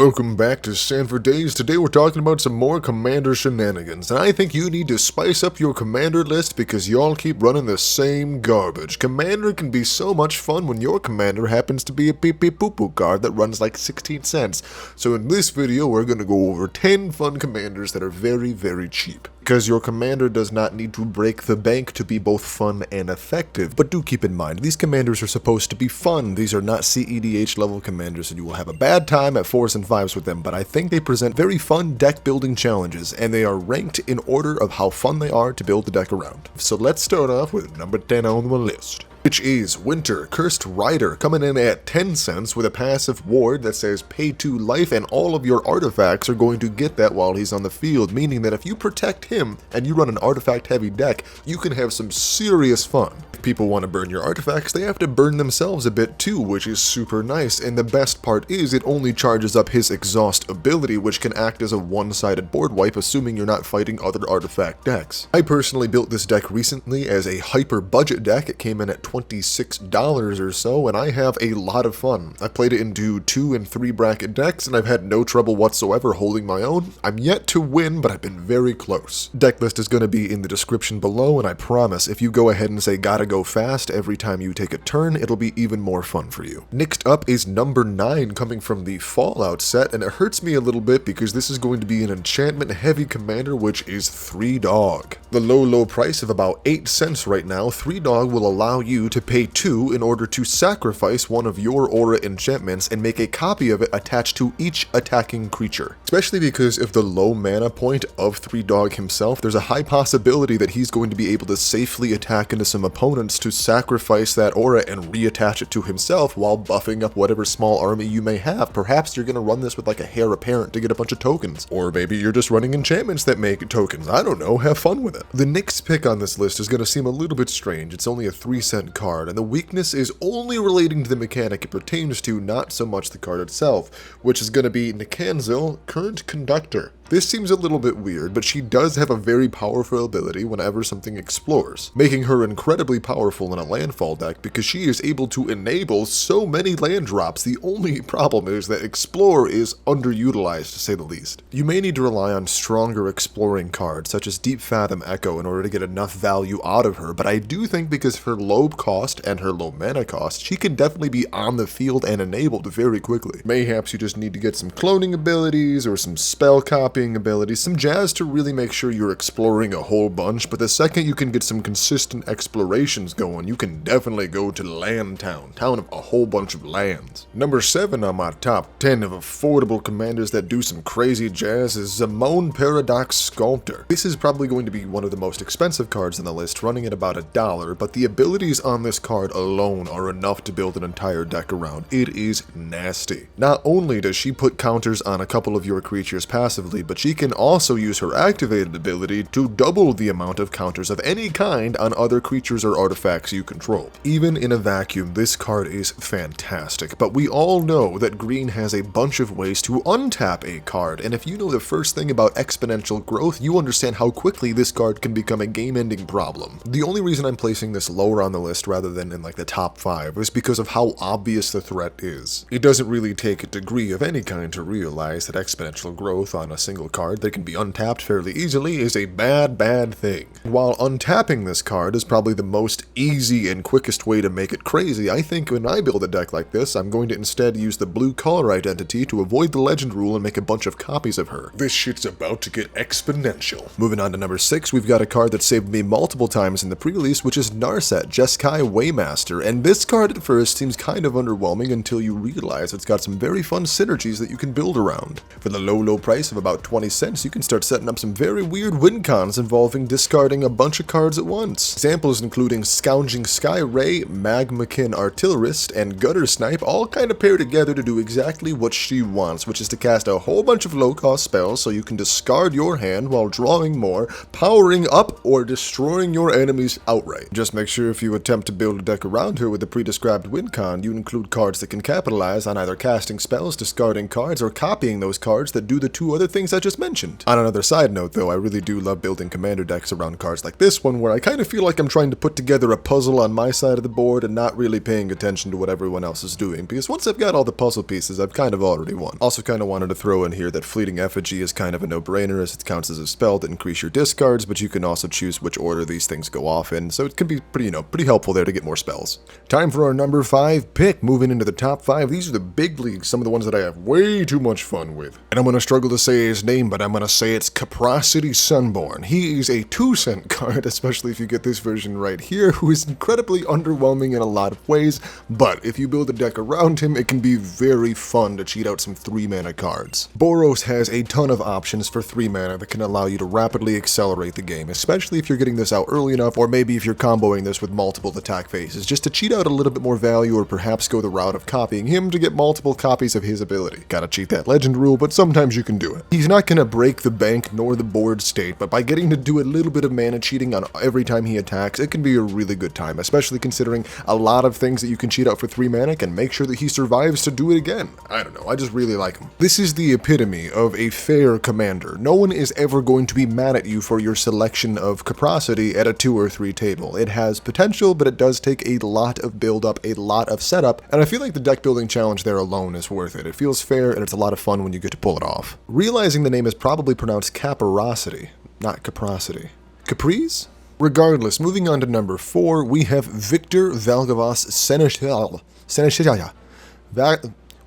Welcome back to Sanford Days. Today we're talking about some more Commander shenanigans, and I think you need to spice up your Commander list because y'all keep running the same garbage. Commander can be so much fun when your Commander happens to be a pee-pee-poo-poo card that runs like 16 cents. So in this video we're going to go over 10 fun Commanders that are very, very cheap. Because your Commander does not need to break the bank to be both fun and effective. But do keep in mind, these Commanders are supposed to be fun. These are not CEDH level Commanders, and you will have a bad time at 4s and 5s with them, but I think they present very fun deck building challenges, and they are ranked in order of how fun they are to build the deck around. So let's start off with number 10 on the list, which is Winter Cursed Rider, coming in at 10 cents with a passive ward that says pay 2 life, and all of your artifacts are going to get that while he's on the field, meaning that if you protect him and you run an artifact heavy deck, you can have some serious fun. If people want to burn your artifacts, they have to burn themselves a bit too, which is super nice, and the best part is it only charges up his exhaust ability, which can act as a one-sided board wipe, assuming you're not fighting other artifact decks. I personally built this deck recently as a hyper budget deck. It came in at $26 or so, and I have a lot of fun. I played it into 2 and 3 bracket decks, and I've had no trouble whatsoever holding my own. I'm yet to win, but I've been very close. Deck list is going to be in the description below, and I promise if you go ahead and say gotta go fast every time you take a turn, it'll be even more fun for you. Next up is number 9, coming from the Fallout set, and it hurts me a little bit because this is going to be an enchantment heavy commander, which is 3 Dog. The low price of about 8 cents right now, 3 Dog will allow you to pay 2 in order to sacrifice one of your aura enchantments and make a copy of it attached to each attacking creature. Especially because of the low mana point of 3 Dog himself, there's a high possibility that he's going to be able to safely attack into some opponents to sacrifice that aura and reattach it to himself while buffing up whatever small army you may have. Perhaps you're going to run this with like a heir apparent to get a bunch of tokens. Or maybe you're just running enchantments that make tokens. I don't know, have fun with it. The next pick on this list is going to seem a little bit strange. It's only a 3-cent card, and the weakness is only relating to the mechanic it pertains to, not so much the card itself, which is going to be Nanzil Conductor. This seems a little bit weird, but she does have a very powerful ability whenever something explores, making her incredibly powerful in a landfall deck because she is able to enable so many land drops. The only problem is that Explore is underutilized, to say the least. You may need to rely on stronger exploring cards, such as Deep Fathom Echo, in order to get enough value out of her, but I do think because of her low cost and her low mana cost, she can definitely be on the field and enabled very quickly. Mayhaps you just need to get some cloning abilities or some spell copying abilities, some jazz to really make sure you're exploring a whole bunch, but the second you can get some consistent explorations going, you can definitely go to Land Town of a whole bunch of lands. Number 7 on my top 10 of affordable commanders that do some crazy jazz is Zamone Paradox Sculptor. This is probably going to be one of the most expensive cards on the list, running at about $1, but the abilities on this card alone are enough to build an entire deck around. It is nasty. Not only does she put counters on a couple of your creatures passively, but she can also use her activated ability to double the amount of counters of any kind on other creatures or artifacts you control. Even in a vacuum, this card is fantastic, but we all know that green has a bunch of ways to untap a card, and if you know the first thing about exponential growth, you understand how quickly this card can become a game-ending problem. The only reason I'm placing this lower on the list rather than in like the top 5 is because of how obvious the threat is. It doesn't really take a degree of any kind to realize that exponential growth on a single card that can be untapped fairly easily is a bad thing. While untapping this card is probably the most easy and quickest way to make it crazy, I think when I build a deck like this, I'm going to instead use the blue color identity to avoid the legend rule and make a bunch of copies of her. This shit's about to get exponential. Moving on to number 6, we've got a card that saved me multiple times in the pre-release, which is Nars Jessai Way, and this card at first seems kind of underwhelming until you realize it's got some very fun synergies that you can build around. For the low price of about 20 cents, you can start setting up some very weird win cons involving discarding a bunch of cards at once. Examples including Scounging Sky Ray, Magmakin Artillerist, and Gutter Snipe all kind of pair together to do exactly what she wants, which is to cast a whole bunch of low-cost spells so you can discard your hand while drawing more, powering up, or destroying your enemies outright. Just make sure if you attempt to build a deck around her with the pre-described win con, you include cards that can capitalize on either casting spells, discarding cards, or copying those cards that do the 2 other things I just mentioned. On another side note though, I really do love building commander decks around cards like this one, where I kind of feel like I'm trying to put together a puzzle on my side of the board and not really paying attention to what everyone else is doing, because once I've got all the puzzle pieces, I've kind of already won. Also kind of wanted to throw in here that Fleeting Effigy is kind of a no-brainer, as it counts as a spell to increase your discards, but you can also choose which order these things go off in, so it can be pretty, pretty helpful there to get more spells. Time for our number 5 pick. Moving into the top 5, these are the big leagues, some of the ones that I have way too much fun with. And I'm going to struggle to say his name, but I'm going to say it's Caprocity Sunborn. He is a 2-cent card, especially if you get this version right here, who is incredibly underwhelming in a lot of ways, but if you build a deck around him, it can be very fun to cheat out some 3-mana cards. Boros has a ton of options for 3 mana that can allow you to rapidly accelerate the game, especially if you're getting this out early enough, or maybe if you're comboing this with multiple attack phases, just to cheat out a little bit more value, or perhaps go the route of copying him to get multiple copies of his ability. Gotta cheat that legend rule, but sometimes you can do it. He's not gonna break the bank nor the board state, but by getting to do a little bit of mana cheating on every time he attacks, it can be a really good time, especially considering a lot of things that you can cheat out for 3 mana can make sure that he survives to do it again. I don't know, I just really like him. This is the epitome of a fair commander. No one is ever going to be mad at you for your selection of Caprocity at a 2 or 3 table. It has potential, but it does take a lot of build-up, a lot of setup, and I feel like the deck building challenge there alone is worth it. It feels fair, and it's a lot of fun when you get to pull it off. Realizing the name is probably pronounced Caparosity, not Caprocity. Caprice? Regardless, moving on to number 4, we have Victor Valgos Seneschal.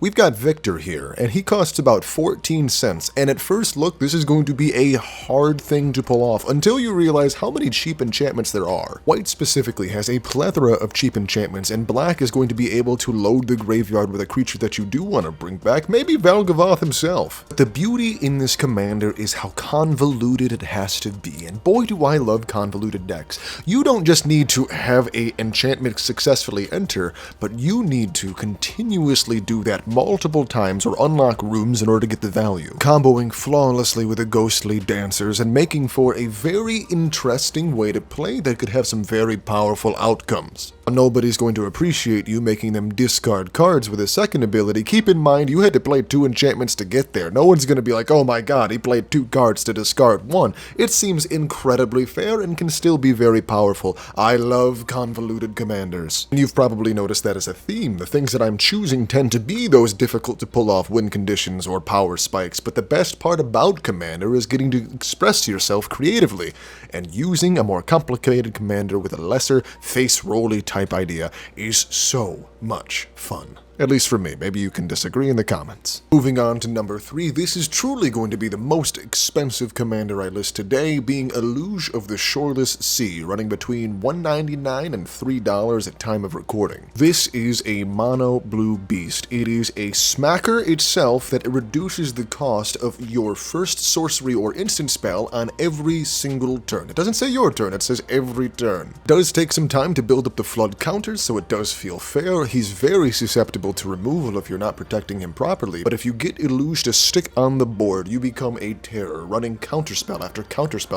We've got Victor here, and he costs about 14 cents, and at first look, this is going to be a hard thing to pull off until you realize how many cheap enchantments there are. White specifically has a plethora of cheap enchantments, and Black is going to be able to load the graveyard with a creature that you do want to bring back, maybe Valgavoth himself. But the beauty in this commander is how convoluted it has to be, and boy do I love convoluted decks. You don't just need to have an enchantment successfully enter, but you need to continuously do that multiple times or unlock rooms in order to get the value, comboing flawlessly with the ghostly dancers and making for a very interesting way to play that could have some very powerful outcomes. Nobody's going to appreciate you making them discard cards with a second ability. Keep in mind, you had to play 2 enchantments to get there. No one's going to be like, oh my god, he played 2 cards to discard 1. It seems incredibly fair and can still be very powerful. I love convoluted commanders. And you've probably noticed that as a theme. The things that I'm choosing tend to be those difficult to pull off win conditions or power spikes, but the best part about Commander is getting to express yourself creatively, and using a more complicated commander with a lesser face-rolly type idea is so much fun. At least for me. Maybe you can disagree in the comments. Moving on to number 3, this is truly going to be the most expensive commander I list today, being Eluj of the Shoreless Sea, running between $1.99 and $3 at time of recording. This is a mono blue beast. It is a smacker itself that reduces the cost of your first sorcery or instant spell on every single turn. It doesn't say your turn, it says every turn. It does take some time to build up the flood counters, so it does feel fair. He's very susceptible to removal if you're not protecting him properly, but if you get Eluj to stick on the board, you become a terror, running counterspell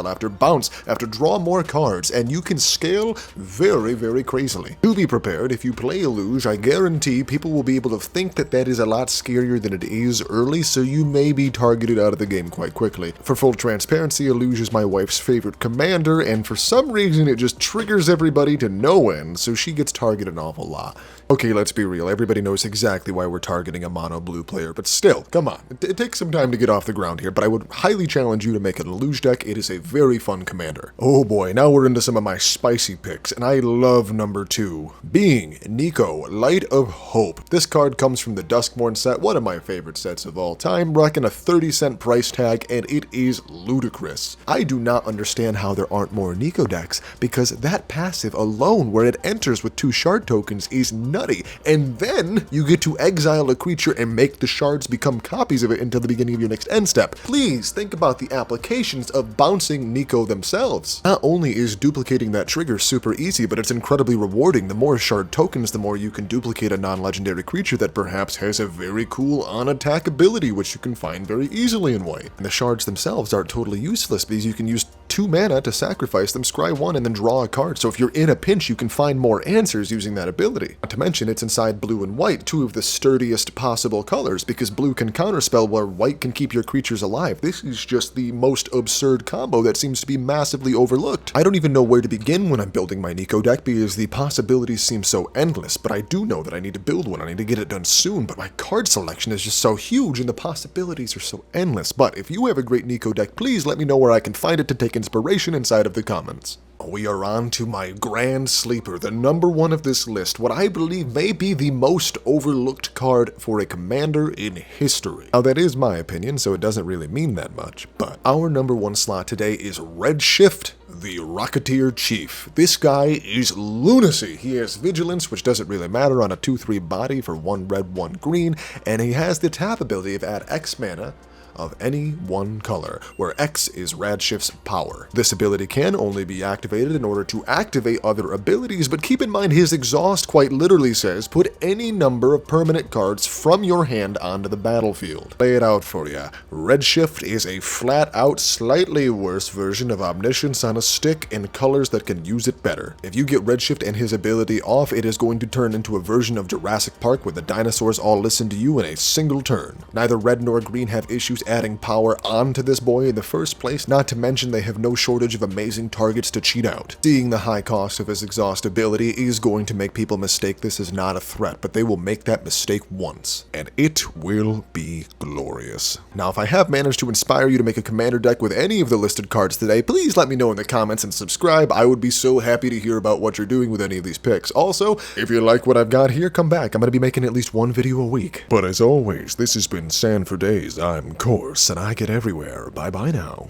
after bounce after draw more cards, and you can scale very, very crazily. Do be prepared, if you play Eluj, I guarantee people will be able to think that that is a lot scarier than it is early, so you may be targeted out of the game quite quickly. For full transparency, Eluj is my wife's favorite commander, and for some reason it just triggers everybody to no end, so she gets targeted an awful lot. Okay, let's be real, everybody knows exactly why we're targeting a mono blue player, but still, come on, it takes some time to get off the ground here, but I would highly challenge you to make an Eluj deck. It is a very fun commander. Oh boy, now we're into some of my spicy picks, and I love number 2, being Niko, Light of Hope. This card comes from the Duskmourn set, one of my favorite sets of all time, rocking a 30-cent price tag, and it is ludicrous. I do not understand how there aren't more Niko decks, because that passive alone, where it enters with 2 shard tokens, is nutty, and then you get to exile a creature and make the shards become copies of it until the beginning of your next end step. Please think about the applications of bouncing Niko themselves. Not only is duplicating that trigger super easy, but it's incredibly rewarding. The more shard tokens, the more you can duplicate a non-legendary creature that perhaps has a very cool on-attack ability, which you can find very easily in white. And the shards themselves aren't totally useless, because you can use 2 mana to sacrifice them, scry 1, and then draw a card. So if you're in a pinch, you can find more answers using that ability. Not to mention, it's inside blue and white, 2 of the sturdiest possible colors, because blue can counterspell where white can keep your creatures alive. This is just the most absurd combo that seems to be massively overlooked. I don't even know where to begin when I'm building my Niko deck because the possibilities seem so endless, but I do know that I need to build one. I need to get it done soon, but my card selection is just so huge and the possibilities are so endless. But if you have a great Niko deck, please let me know where I can find it to take inspiration inside of the comments. We are on to my grand sleeper, the number 1 of this list, what I believe may be the most overlooked card for a commander in history. Now that is my opinion, so it doesn't really mean that much, but our number 1 slot today is Redshift, the Rocketeer Chief. This guy is lunacy. He has Vigilance, which doesn't really matter, on a 2/3 body for 1 red, 1 green, and he has the tap ability of add X mana of any one color, where X is Redshift's power. This ability can only be activated in order to activate other abilities, but keep in mind his exhaust quite literally says, put any number of permanent cards from your hand onto the battlefield. Lay it out for ya. Redshift is a flat-out, slightly worse version of Omniscience on a stick in colors that can use it better. If you get Redshift and his ability off, it is going to turn into a version of Jurassic Park where the dinosaurs all listen to you in a single turn. Neither red nor green have issues adding power onto this boy in the first place, not to mention they have no shortage of amazing targets to cheat out. Seeing the high cost of his exhaust ability is going to make people mistake this as not a threat, but they will make that mistake once, and it will be glorious. Now, if I have managed to inspire you to make a commander deck with any of the listed cards today, please let me know in the comments and subscribe. I would be so happy to hear about what you're doing with any of these picks. Also, if you like what I've got here, come back. I'm going to be making at least 1 video a week. But as always, this has been San for Days. I'm Course, and I get everywhere. Bye-bye now.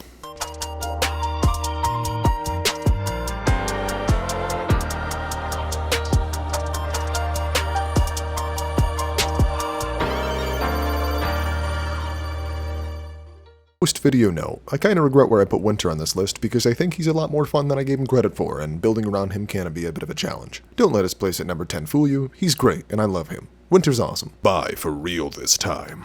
Post-video note, I kinda regret where I put Winter on this list because I think he's a lot more fun than I gave him credit for, and building around him can be a bit of a challenge. Don't let his place at number 10 fool you. He's great, and I love him. Winter's awesome. Bye for real this time.